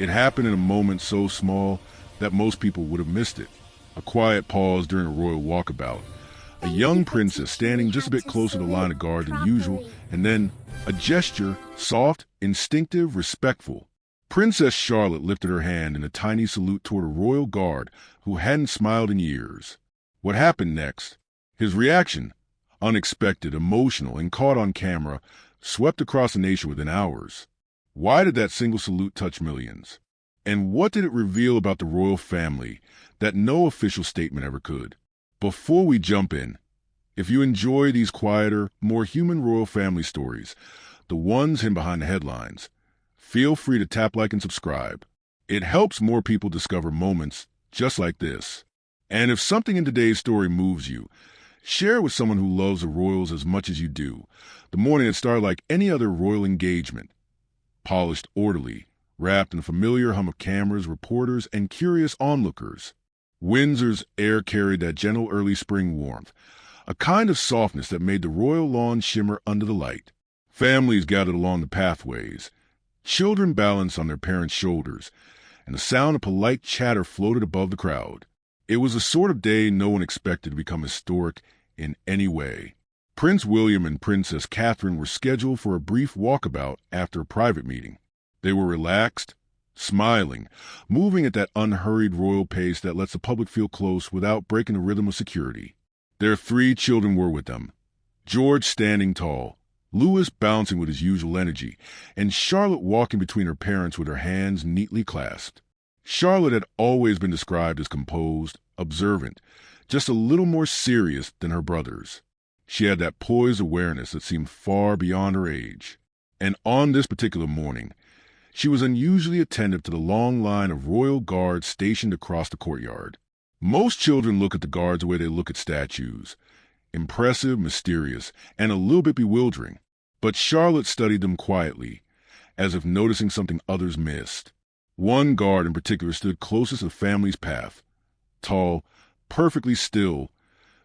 It happened in a moment so small that most people would have missed it. A quiet pause during a royal walkabout. A Thank you young for princess teaching me standing just how a bit to closer to the line of salute guard than usual, properly. and then a gesture, soft, instinctive, respectful. Princess Charlotte lifted her hand in a tiny salute toward a royal guard who hadn't smiled in years. What happened next? His reaction, unexpected, emotional, and caught on camera, swept across the nation within hours. Why did that single salute touch millions? And what did it reveal about the royal family that no official statement ever could? Before we jump in, if you enjoy these quieter, more human royal family stories, the ones hidden behind the headlines, feel free to tap like and subscribe. It helps more people discover moments just like this. And if something in today's story moves you, share it with someone who loves the royals as much as you do. The morning had started like any other royal engagement. Polished, orderly, wrapped in a familiar hum of cameras, reporters, and curious onlookers. Windsor's air carried that gentle early spring warmth, a kind of softness that made the royal lawn shimmer under the light. Families gathered along the pathways. Children balanced on their parents' shoulders, and the sound of polite chatter floated above the crowd. It was the sort of day no one expected to become historic in any way. Prince William and Princess Catherine were scheduled for a brief walkabout after a private meeting. They were relaxed, smiling, moving at that unhurried royal pace that lets the public feel close without breaking the rhythm of security. Their 3 children were with them, George standing tall, Louis bouncing with his usual energy, and Charlotte walking between her parents with her hands neatly clasped. Charlotte had always been described as composed, observant, just a little more serious than her brothers. She had that poised awareness that seemed far beyond her age. And on this particular morning, she was unusually attentive to the long line of royal guards stationed across the courtyard. Most children look at the guards the way they look at statues. Impressive, mysterious, and a little bit bewildering. But Charlotte studied them quietly, as if noticing something others missed. One guard in particular stood closest to the family's path. Tall, perfectly still,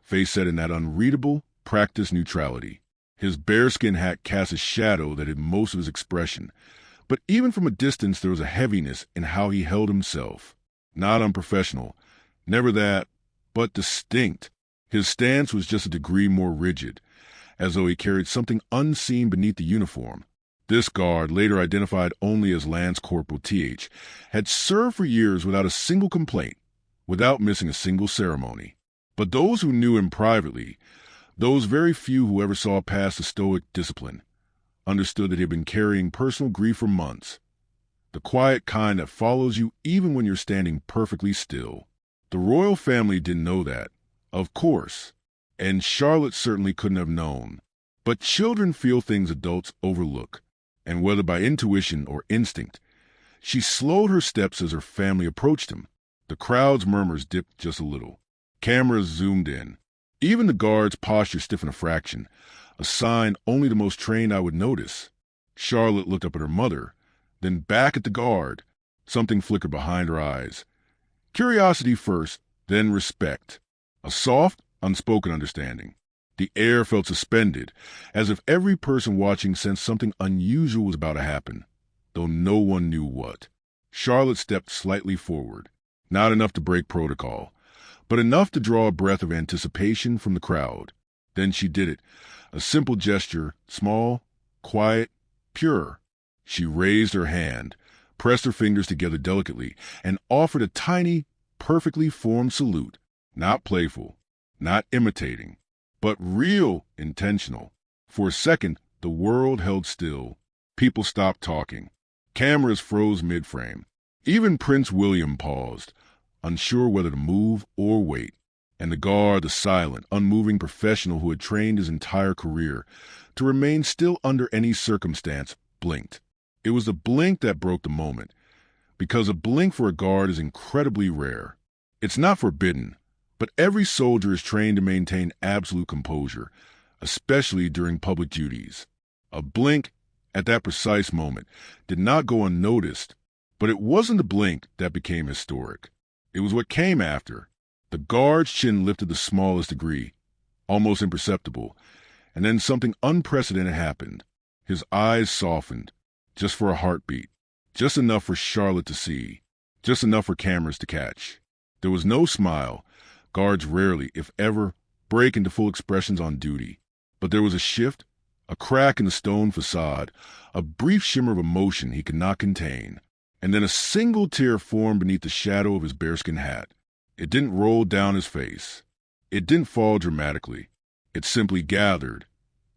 face set in that unreadable, practiced neutrality. His bearskin hat cast a shadow that hid most of his expression, but even from a distance there was a heaviness in how he held himself. Not unprofessional, never that, but distinct. His stance was just a degree more rigid, as though he carried something unseen beneath the uniform. This guard, later identified only as Lance Corporal Th, had served for years without a single complaint, without missing a single ceremony. But those who knew him privately, those very few who ever saw past the stoic discipline, understood that he had been carrying personal grief for months, the quiet kind that follows you even when you're standing perfectly still. The royal family didn't know that, of course, and Charlotte certainly couldn't have known. But children feel things adults overlook, and whether by intuition or instinct, she slowed her steps as her family approached him. The crowd's murmurs dipped just a little. Cameras zoomed in. Even the guard's posture stiffened a fraction, a sign only the most trained eye would notice. Charlotte looked up at her mother, then back at the guard. Something flickered behind her eyes. Curiosity first, then respect. A soft, unspoken understanding. The air felt suspended, as if every person watching sensed something unusual was about to happen, though no one knew what. Charlotte stepped slightly forward, not enough to break protocol, but enough to draw a breath of anticipation from the crowd. Then she did it, a simple gesture, small, quiet, pure. She raised her hand, pressed her fingers together delicately, and offered a tiny, perfectly formed salute, not playful, not imitating, but real, intentional. For a second, the world held still. People stopped talking. Cameras froze mid-frame. Even Prince William paused, unsure whether to move or wait. And the guard, the silent, unmoving professional who had trained his entire career to remain still under any circumstance, blinked. It was the blink that broke the moment, because a blink for a guard is incredibly rare. It's not forbidden, but every soldier is trained to maintain absolute composure, especially during public duties. A blink, at that precise moment, did not go unnoticed, but it wasn't the blink that became historic. It was what came after. The guard's chin lifted the smallest degree, almost imperceptible, and then something unprecedented happened. His eyes softened, just for a heartbeat, Just enough for Charlotte to see. Just enough for cameras to catch. There was no smile. Guards rarely, if ever, break into full expressions on duty. But there was a shift, a crack in the stone facade, a brief shimmer of emotion he could not contain. And then a single tear formed beneath the shadow of his bearskin hat. It didn't roll down his face. It didn't fall dramatically. It simply gathered,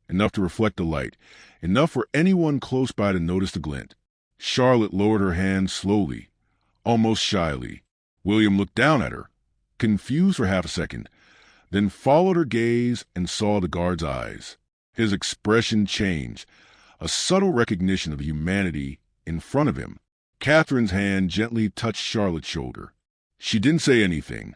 enough to reflect the light, enough for anyone close by to notice the glint. Charlotte lowered her hand slowly, almost shyly. William looked down at her, confused for half a second, then followed her gaze and saw the guard's eyes. His expression changed, a subtle recognition of the humanity in front of him. Catherine's hand gently touched Charlotte's shoulder. She didn't say anything,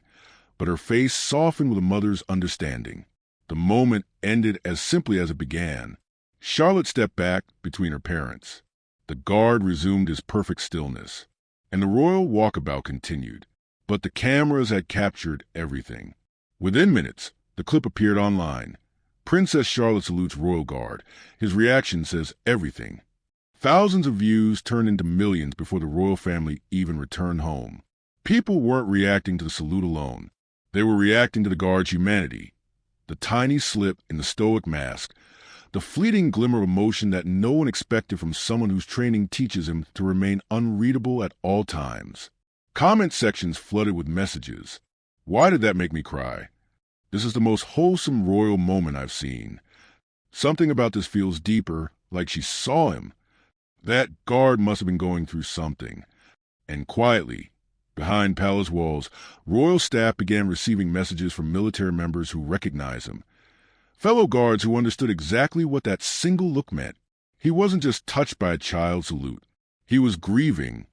but her face softened with a mother's understanding. The moment ended as simply as it began. Charlotte stepped back between her parents. The guard resumed his perfect stillness, and the royal walkabout continued. But the cameras had captured everything. Within minutes, the clip appeared online. Princess Charlotte salutes royal guard. His reaction says everything. Thousands of views turned into millions before the royal family even returned home. People weren't reacting to the salute alone. They were reacting to the guard's humanity. The tiny slip in the stoic mask, the fleeting glimmer of emotion that no one expected from someone whose training teaches him to remain unreadable at all times. Comment sections flooded with messages. Why did that make me cry? This is the most wholesome royal moment I've seen. Something about this feels deeper, like she saw him. That guard must have been going through something. And quietly, behind palace walls, royal staff began receiving messages from military members who recognized him. Fellow guards who understood exactly what that single look meant. He wasn't just touched by a child's salute. He was grieving,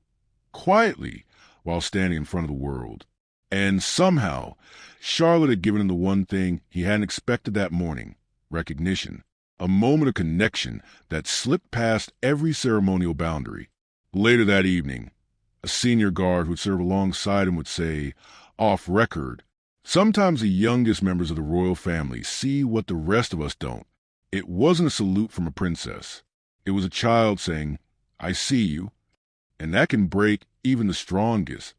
quietly, while standing in front of the world. And somehow, Charlotte had given him the one thing he hadn't expected that morning: recognition. A moment of connection that slipped past every ceremonial boundary. Later that evening, a senior guard who'd serve alongside him would say, off record, "Sometimes the youngest members of the royal family see what the rest of us don't." It wasn't a salute from a princess. It was a child saying, "I see you." And that can break even the strongest.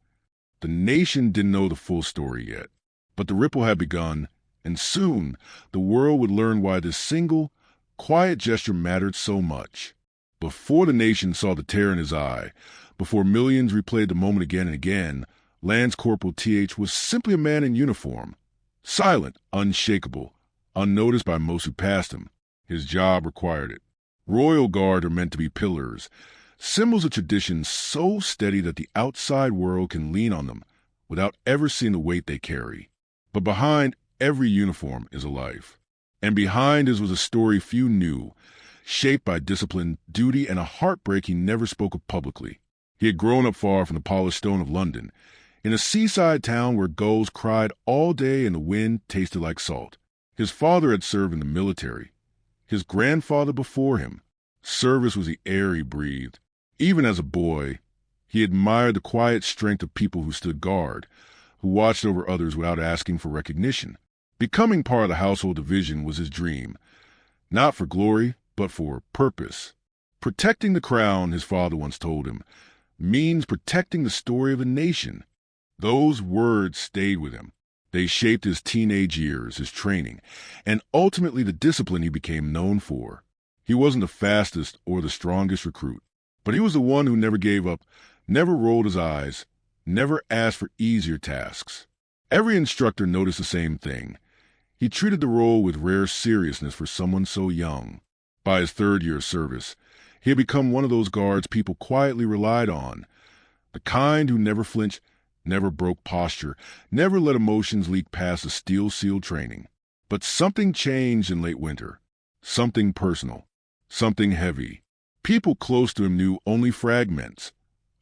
The nation didn't know the full story yet, but the ripple had begun, and soon the world would learn why this single, quiet gesture mattered so much. Before the nation saw the tear in his eye, before millions replayed the moment again and again, Lance Corporal T.H. was simply a man in uniform, silent, unshakable, unnoticed by most who passed him. His job required it. Royal Guard are meant to be pillars, symbols of tradition so steady that the outside world can lean on them without ever seeing the weight they carry. But behind every uniform is a life. And behind his was a story few knew, shaped by discipline, duty, and a heartbreak he never spoke of publicly. He had grown up far from the polished stone of London, in a seaside town where gulls cried all day and the wind tasted like salt. His father had served in the military. His grandfather before him. Service was the air he breathed. Even as a boy, he admired the quiet strength of people who stood guard, who watched over others without asking for recognition. Becoming part of the household division was his dream, not for glory, but for purpose. Protecting the crown, his father once told him, means protecting the story of a nation. Those words stayed with him. They shaped his teenage years, his training, and ultimately the discipline he became known for. He wasn't the fastest or the strongest recruit, but he was the one who never gave up, never rolled his eyes, never asked for easier tasks. Every instructor noticed the same thing. He treated the role with rare seriousness for someone so young. By his third year of service, he had become one of those guards people quietly relied on, the kind who never flinched, never broke posture, never let emotions leak past the steel-sealed training. But something changed in late winter. Something personal. Something heavy. People close to him knew only fragments.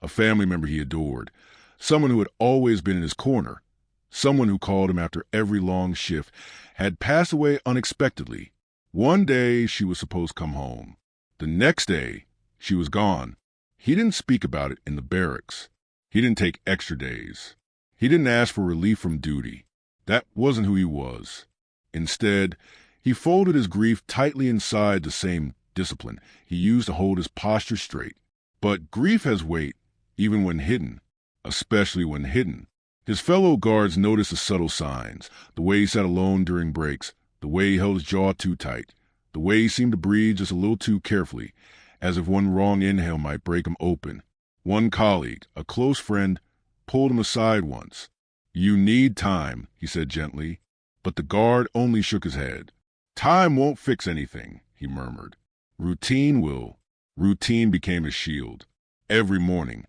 A family member he adored. Someone who had always been in his corner. Someone who called him after every long shift had passed away unexpectedly. One day she was supposed to come home. The next day she was gone. He didn't speak about it in the barracks. He didn't take extra days. He didn't ask for relief from duty. That wasn't who he was. Instead, he folded his grief tightly inside the same discipline he used to hold his posture straight. But grief has weight, even when hidden, especially when hidden. His fellow guards noticed the subtle signs, the way he sat alone during breaks, the way he held his jaw too tight, the way he seemed to breathe just a little too carefully, as if one wrong inhale might break him open. One colleague, a close friend, pulled him aside once. "You need time," he said gently, but the guard only shook his head. "Time won't fix anything," he murmured. "Routine will." Routine became his shield. Every morning,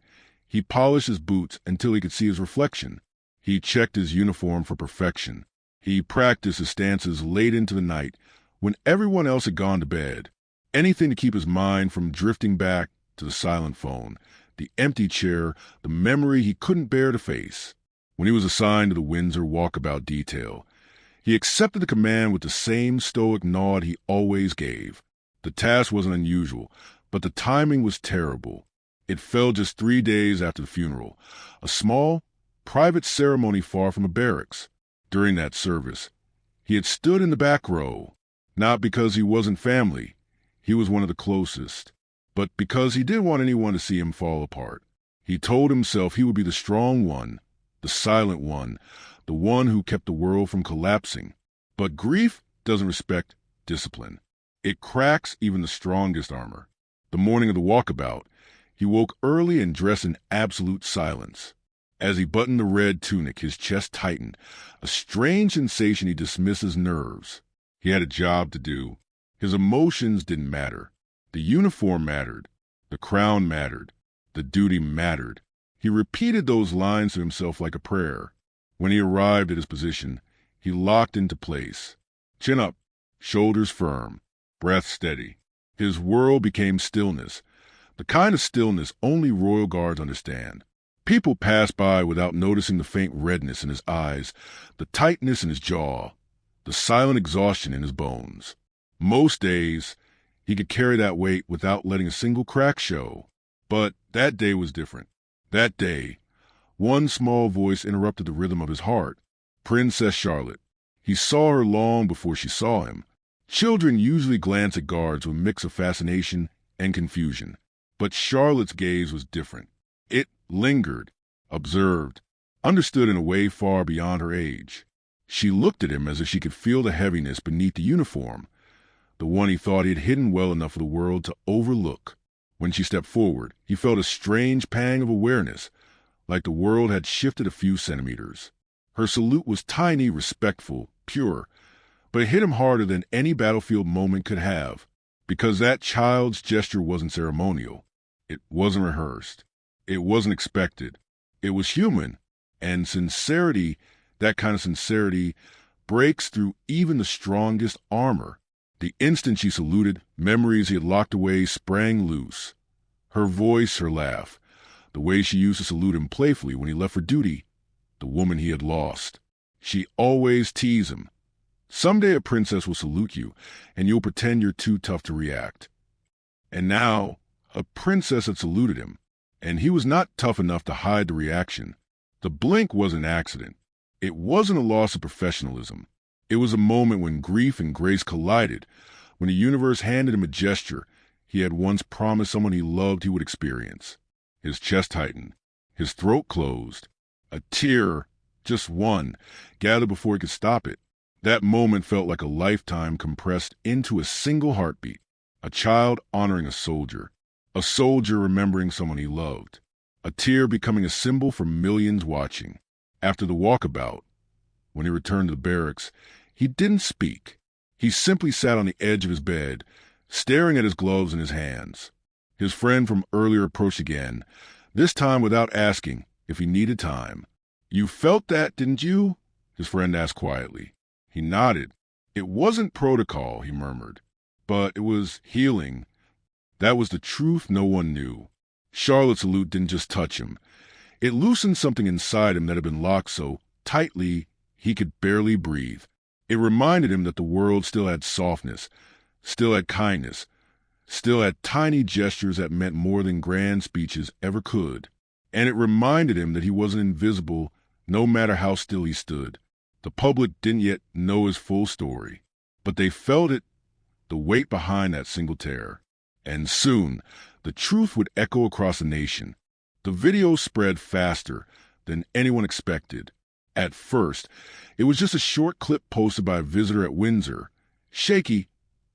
he polished his boots until he could see his reflection. He checked his uniform for perfection. He practiced his stances late into the night when everyone else had gone to bed. Anything to keep his mind from drifting back to the silent phone, the empty chair, the memory he couldn't bear to face. When he was assigned to the Windsor Walkabout detail, he accepted the command with the same stoic nod he always gave. The task wasn't unusual, but the timing was terrible. It fell just 3 days after the funeral, a small, private ceremony far from the barracks. During that service, he had stood in the back row, not because he wasn't family, he was one of the closest, but because he didn't want anyone to see him fall apart. He told himself he would be the strong one, the silent one, the one who kept the world from collapsing. But grief doesn't respect discipline. It cracks even the strongest armor. The morning of the walkabout, he woke early and dressed in absolute silence. As he buttoned the red tunic, his chest tightened, a strange sensation he dismissed as nerves. He had a job to do. His emotions didn't matter. The uniform mattered. The crown mattered. The duty mattered. He repeated those lines to himself like a prayer. When he arrived at his position, he locked into place. Chin up, shoulders firm, breath steady. His world became stillness, the kind of stillness only royal guards understand. People passed by without noticing the faint redness in his eyes, the tightness in his jaw, the silent exhaustion in his bones. Most days, he could carry that weight without letting a single crack show. But that day was different. That day, one small voice interrupted the rhythm of his heart. Princess Charlotte. He saw her long before she saw him. Children usually glance at guards with a mix of fascination and confusion. But Charlotte's gaze was different. It lingered, observed, understood in a way far beyond her age. She looked at him as if she could feel the heaviness beneath the uniform, the one he thought he had hidden well enough for the world to overlook. When she stepped forward, he felt a strange pang of awareness, like the world had shifted a few centimeters. Her salute was tiny, respectful, pure, but it hit him harder than any battlefield moment could have, because that child's gesture wasn't ceremonial. It wasn't rehearsed. It wasn't expected. It was human, and sincerity, that kind of sincerity, breaks through even the strongest armor. The instant she saluted, memories he had locked away sprang loose. Her voice, her laugh, the way she used to salute him playfully when he left for duty, the woman he had lost. She always teased him. Someday a princess will salute you, and you'll pretend you're too tough to react. And now, a princess had saluted him, and he was not tough enough to hide the reaction. The blink was an accident. It wasn't a loss of professionalism. It was a moment when grief and grace collided, when the universe handed him a gesture he had once promised someone he loved he would experience. His chest tightened. His throat closed. A tear, just one, gathered before he could stop it. That moment felt like a lifetime compressed into a single heartbeat. A child honoring a soldier remembering someone he loved, a tear becoming a symbol for millions watching. After the walkabout, when he returned to the barracks, he didn't speak. He simply sat on the edge of his bed, staring at his gloves in his hands. His friend from earlier approached again, this time without asking if he needed time. "You felt that, didn't you?" his friend asked quietly. He nodded. "It wasn't protocol," he murmured, "but it was healing." That was the truth no one knew. Charlotte's salute didn't just touch him. It loosened something inside him that had been locked so tightly he could barely breathe. It reminded him that the world still had softness, still had kindness, still had tiny gestures that meant more than grand speeches ever could. And it reminded him that he wasn't invisible no matter how still he stood. The public didn't yet know his full story, but they felt it, the weight behind that single tear. And soon, the truth would echo across the nation. The video spread faster than anyone expected. At first, it was just a short clip posted by a visitor at Windsor. Shaky,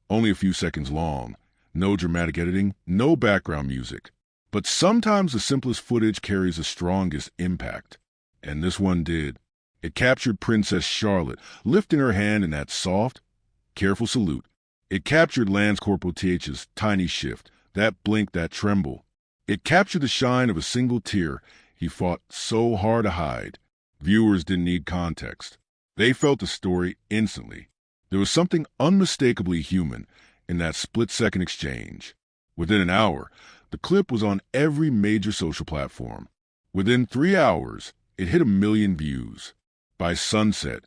only a few seconds long. No dramatic editing, no background music. But sometimes the simplest footage carries the strongest impact. And this one did. It captured Princess Charlotte lifting her hand in that soft, careful salute. It captured Lance Corporal TH's tiny shift, that blink, that tremble. It captured the shine of a single tear he fought so hard to hide. Viewers didn't need context. They felt the story instantly. There was something unmistakably human in that split-second exchange. Within an hour, the clip was on every major social platform. Within 3 hours, it hit 1 million views. By sunset,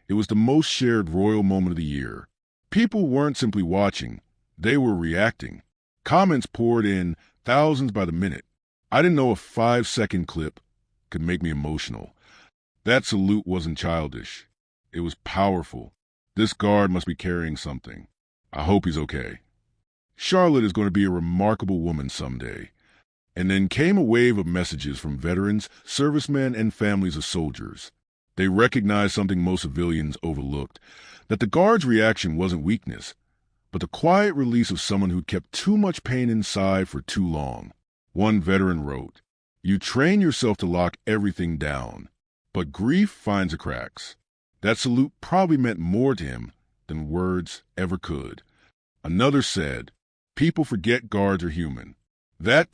it was the most shared royal moment of the year. People weren't simply watching, they were reacting. Comments poured in, thousands by the minute. I didn't know a 5-second clip could make me emotional. That salute wasn't childish. It was powerful. This guard must be carrying something. I hope he's okay. Charlotte is going to be a remarkable woman someday. And then came a wave of messages from veterans, servicemen, and families of soldiers. They recognized something most civilians overlooked, that the guard's reaction wasn't weakness, but the quiet release of someone who kept too much pain inside for too long. One veteran wrote, "You train yourself to lock everything down, but grief finds the cracks." That salute probably meant more to him than words ever could. Another said, "People forget guards are human." That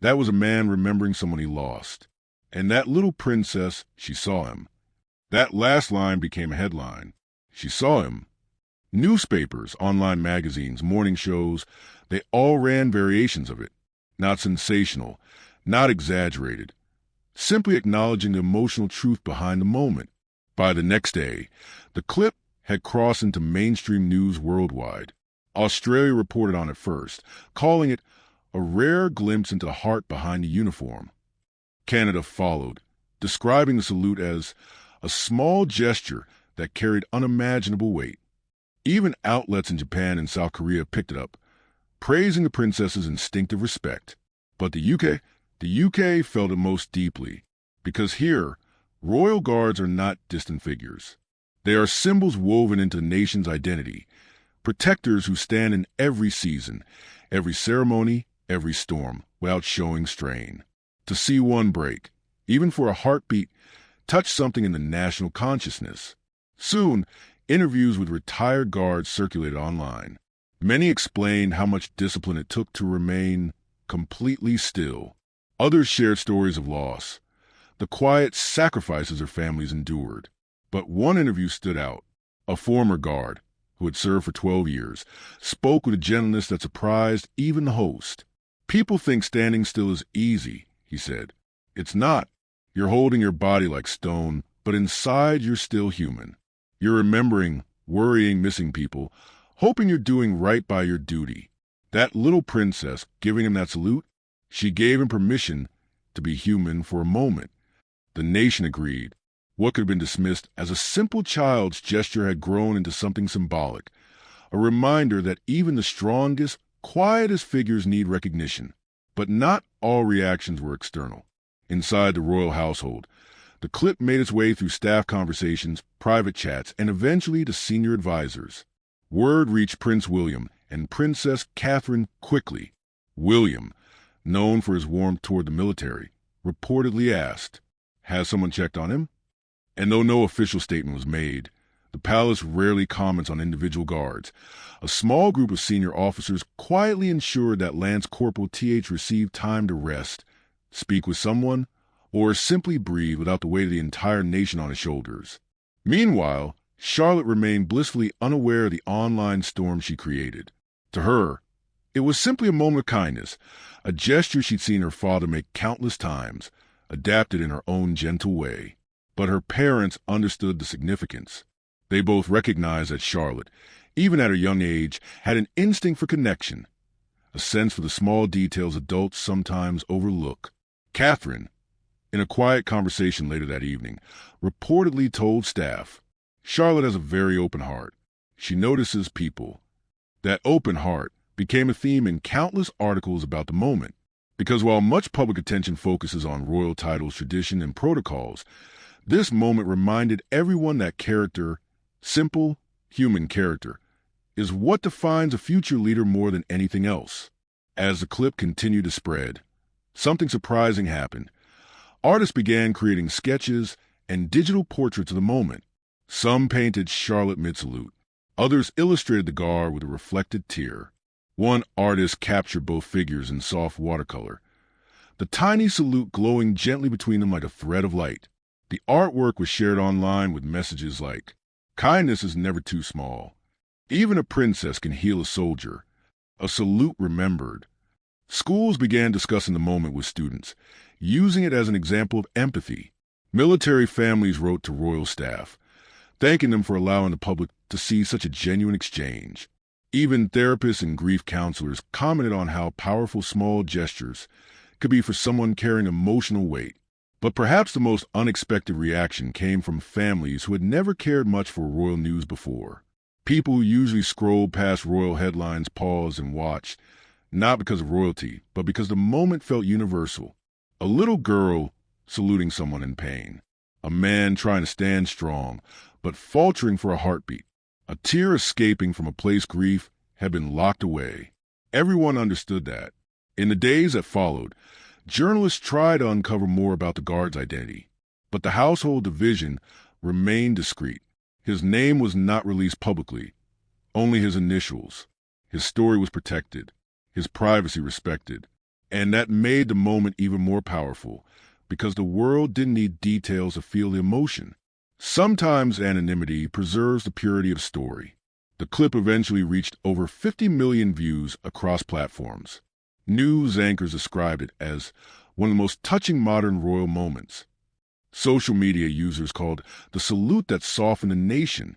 was a man remembering someone he lost. And that little princess, she saw him. That last line became a headline. She saw him. Newspapers, online magazines, morning shows, they all ran variations of it. Not sensational, not exaggerated. Simply acknowledging the emotional truth behind the moment. By the next day, the clip had crossed into mainstream news worldwide. Australia reported on it first, calling it a rare glimpse into the heart behind the uniform. Canada followed, describing the salute as a small gesture that carried unimaginable weight. Even outlets in Japan and South Korea picked it up, praising the princess's instinctive respect. But the UK felt it most deeply, because here, royal guards are not distant figures. They are symbols woven into the nation's identity, protectors who stand in every season, every ceremony, every storm, without showing strain. To see one break, even for a heartbeat, touched something in the national consciousness. Soon, interviews with retired guards circulated online. Many explained how much discipline it took to remain completely still. Others shared stories of loss, the quiet sacrifices their families endured. But one interview stood out. A former guard, who had served for 12 years, spoke with a gentleness that surprised even the host. "People think standing still is easy," he said. "It's not. You're holding your body like stone, but inside you're still human. You're remembering, worrying, missing people, hoping you're doing right by your duty." That little princess giving him that salute, she gave him permission to be human for a moment. The nation agreed. What could have been dismissed as a simple child's gesture had grown into something symbolic, a reminder that even the strongest, quietest figures need recognition. But not all reactions were external. Inside the royal household, the clip made its way through staff conversations, private chats, and eventually to senior advisors. Word reached Prince William and Princess Catherine quickly. William, known for his warmth toward the military, reportedly asked, "Has someone checked on him?" And though no official statement was made, the palace rarely comments on individual guards. A small group of senior officers quietly ensured that Lance Corporal TH received time to rest, speak with someone, or simply breathe without the weight of the entire nation on his shoulders. Meanwhile, Charlotte remained blissfully unaware of the online storm she created. To her, it was simply a moment of kindness, a gesture she'd seen her father make countless times, adapted in her own gentle way. But her parents understood the significance. They both recognized that Charlotte, even at her young age, had an instinct for connection, a sense for the small details adults sometimes overlook. Catherine, in a quiet conversation later that evening, reportedly told staff, "Charlotte has a very open heart. She notices people. That open heart, became a theme in countless articles about the moment. Because while much public attention focuses on royal titles, tradition, and protocols, this moment reminded everyone that character, simple, human character, is what defines a future leader more than anything else. As the clip continued to spread, something surprising happened. Artists began creating sketches and digital portraits of the moment. Some painted Charlotte mid-salute. Others illustrated the guard with a reflected tear. One artist captured both figures in soft watercolor, the tiny salute glowing gently between them like a thread of light. The artwork was shared online with messages like, "Kindness is never too small. Even a princess can heal a soldier. A salute remembered." Schools began discussing the moment with students, using it as an example of empathy. Military families wrote to royal staff, thanking them for allowing the public to see such a genuine exchange. Even therapists and grief counselors commented on how powerful small gestures could be for someone carrying emotional weight. But perhaps the most unexpected reaction came from families who had never cared much for royal news before. People who usually scrolled past royal headlines paused and watched, not because of royalty, but because the moment felt universal. A little girl saluting someone in pain. A man trying to stand strong, but faltering for a heartbeat. A tear escaping from a place grief had been locked away. Everyone understood that. In the days that followed, journalists tried to uncover more about the guard's identity, but the household division remained discreet. His name was not released publicly, only his initials. His story was protected, his privacy respected, and that made the moment even more powerful, because the world didn't need details to feel the emotion. Sometimes anonymity preserves the purity of story. The clip eventually reached over 50 million views across platforms. News anchors described it as one of the most touching modern royal moments. Social media users called the salute that softened the nation.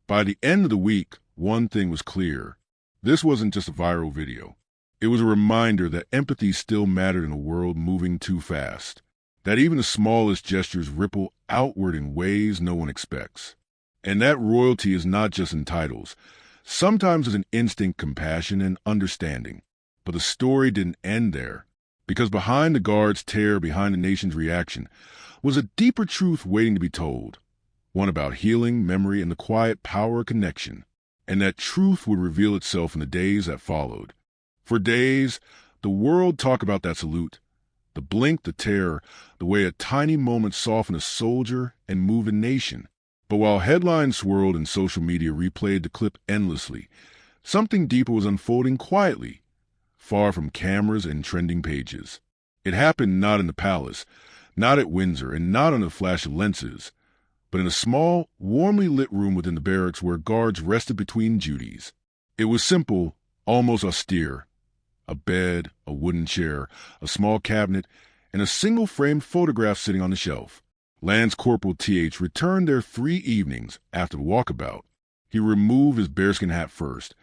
By the end of the week, one thing was clear. This wasn't just a viral video. It was a reminder that empathy still mattered in a world moving too fast. That even the smallest gestures ripple outward in ways no one expects. And that royalty is not just in titles. Sometimes it's an instinct, compassion, and understanding. But the story didn't end there. Because behind the guard's tear, behind the nation's reaction, was a deeper truth waiting to be told. One about healing, memory, and the quiet power of connection. And that truth would reveal itself in the days that followed. For days, the world talked about that salute. The blink, the terror, the way a tiny moment softened a soldier and moved a nation. But while headlines swirled and social media replayed the clip endlessly, something deeper was unfolding quietly, far from cameras and trending pages. It happened not in the palace, not at Windsor, and not on a flash of lenses, but in a small, warmly lit room within the barracks where guards rested between duties. It was simple, almost austere. A bed, a wooden chair, a small cabinet, and a single framed photograph sitting on the shelf. Lance Corporal T.H. returned there 3 evenings after the walkabout. He removed his bearskin hat first,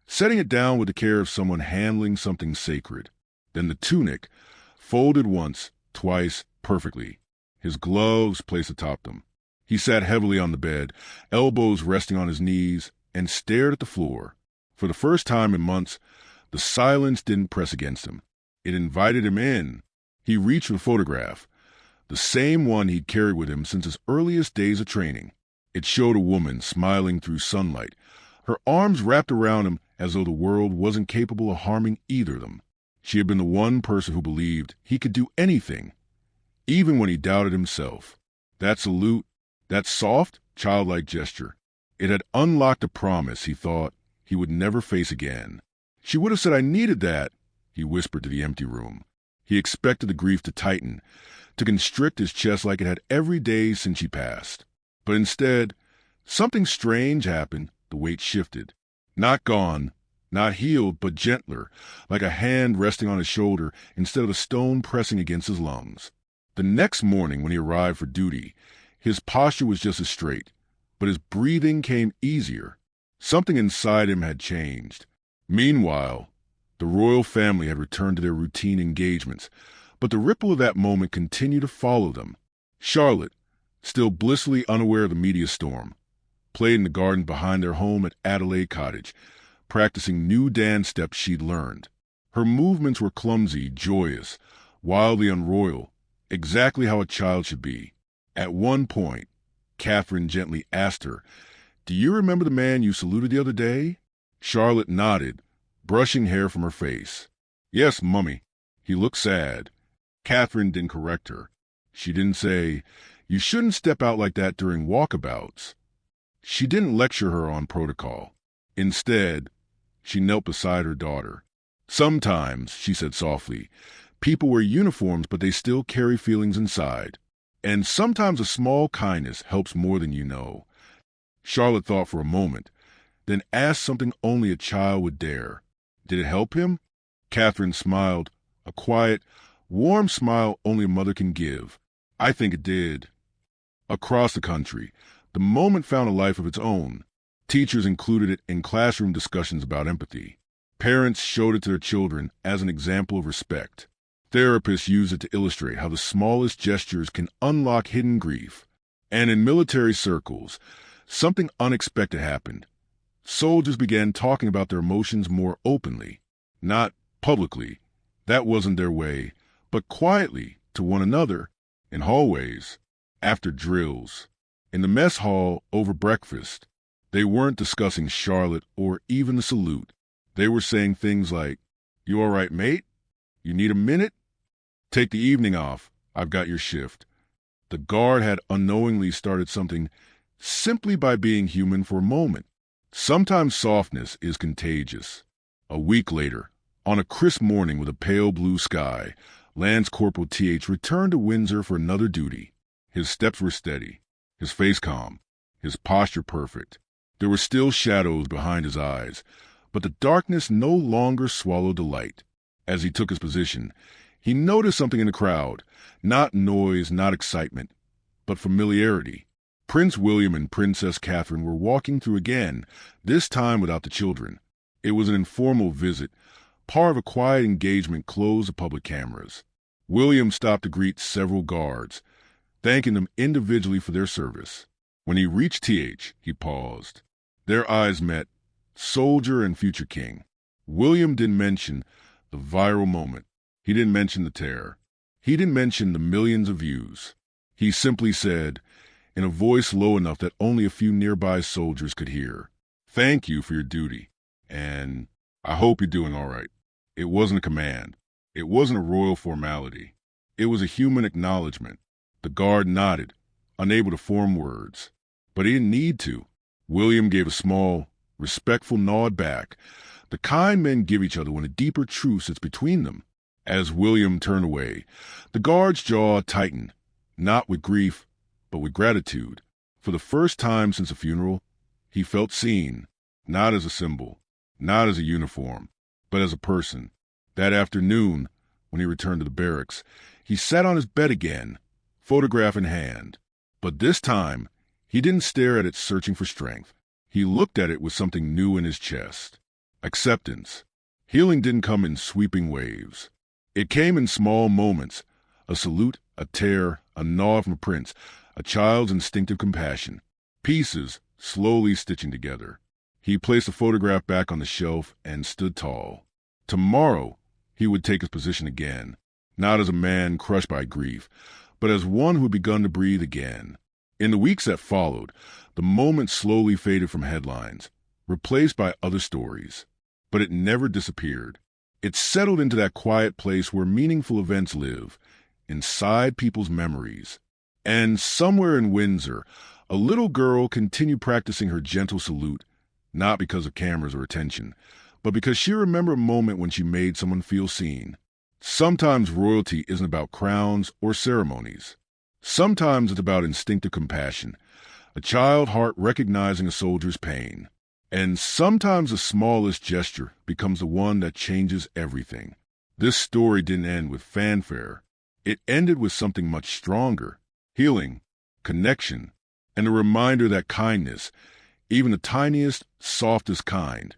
setting it down with the care of someone handling something sacred. Then the tunic, folded once, twice, perfectly. His gloves placed atop them. He sat heavily on the bed, elbows resting on his knees, and stared at the floor. For the first time in months, the silence didn't press against him. It invited him in. He reached for the photograph, the same one he'd carried with him since his earliest days of training. It showed a woman smiling through sunlight, her arms wrapped around him as though the world wasn't capable of harming either of them. She had been the one person who believed he could do anything, even when he doubted himself. That salute, that soft, childlike gesture, it had unlocked a promise he thought he would never face again. She would have said, "I needed that," he whispered to the empty room. He expected the grief to tighten, to constrict his chest like it had every day since she passed. But instead, something strange happened. The weight shifted. Not gone, not healed, but gentler, like a hand resting on his shoulder instead of a stone pressing against his lungs. The next morning when he arrived for duty, his posture was just as straight, but his breathing came easier. Something inside him had changed. Meanwhile, the royal family had returned to their routine engagements, but the ripple of that moment continued to follow them. Charlotte, still blissfully unaware of the media storm, played in the garden behind their home at Adelaide Cottage, practicing new dance steps she'd learned. Her movements were clumsy, joyous, wildly unroyal, exactly how a child should be. At one point, Catherine gently asked her, "Do you remember the man you saluted the other day?" Charlotte nodded, brushing hair from her face. "Yes, Mummy." He looked sad. Catherine didn't correct her. She didn't say, "You shouldn't step out like that during walkabouts." She didn't lecture her on protocol. Instead, she knelt beside her daughter. "Sometimes," she said softly, "people wear uniforms, but they still carry feelings inside. And sometimes a small kindness helps more than you know." Charlotte thought for a moment, then asked something only a child would dare. "Did it help him?" Catherine smiled, a quiet, warm smile only a mother can give. "I think it did." Across the country, the moment found a life of its own. Teachers included it in classroom discussions about empathy. Parents showed it to their children as an example of respect. Therapists used it to illustrate how the smallest gestures can unlock hidden grief. And in military circles, something unexpected happened. Soldiers began talking about their emotions more openly. Not publicly, that wasn't their way, but quietly to one another, in hallways, after drills, in the mess hall over breakfast. They weren't discussing Charlotte or even the salute. They were saying things like, "You all right, mate? You need a minute? Take the evening off. I've got your shift." The guard had unknowingly started something simply by being human for a moment. Sometimes softness is contagious. A week later, on a crisp morning with a pale blue sky, Lance Corporal T.H. returned to Windsor for another duty. His steps were steady, his face calm, his posture perfect. There were still shadows behind his eyes, but the darkness no longer swallowed the light. As he took his position, he noticed something in the crowd. Not noise, not excitement, but familiarity. Prince William and Princess Catherine were walking through again, this time without the children. It was an informal visit, part of a quiet engagement closed to public cameras. William stopped to greet several guards, thanking them individually for their service. When he reached T.H., he paused. Their eyes met, soldier and future king. William didn't mention the viral moment. He didn't mention the terror. He didn't mention the millions of views. He simply said, in a voice low enough that only a few nearby soldiers could hear, "Thank you for your duty, and I hope you're doing all right." It wasn't a command. It wasn't a royal formality. It was a human acknowledgement. The guard nodded, unable to form words. But he didn't need to. William gave a small, respectful nod back, the kind men give each other when a deeper truce sits between them. As William turned away, the guard's jaw tightened, not with grief, but with gratitude. For the first time since the funeral, he felt seen, not as a symbol, not as a uniform, but as a person. That afternoon, when he returned to the barracks, he sat on his bed again, photograph in hand. But this time, he didn't stare at it searching for strength. He looked at it with something new in his chest. Acceptance. Healing didn't come in sweeping waves. It came in small moments. A salute, a tear, a nod from a prince, a child's instinctive compassion. Pieces slowly stitching together. He placed the photograph back on the shelf and stood tall. Tomorrow, he would take his position again, not as a man crushed by grief, but as one who had begun to breathe again. In the weeks that followed, the moment slowly faded from headlines, replaced by other stories. But it never disappeared. It settled into that quiet place where meaningful events live, inside people's memories. And somewhere in Windsor, a little girl continued practicing her gentle salute, not because of cameras or attention, but because she remembered a moment when she made someone feel seen. Sometimes royalty isn't about crowns or ceremonies. Sometimes it's about instinctive compassion, a child heart recognizing a soldier's pain. And sometimes the smallest gesture becomes the one that changes everything. This story didn't end with fanfare. It ended with something much stronger: healing, connection, and a reminder that kindness, even the tiniest, softest kind,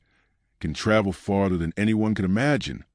can travel farther than anyone can imagine.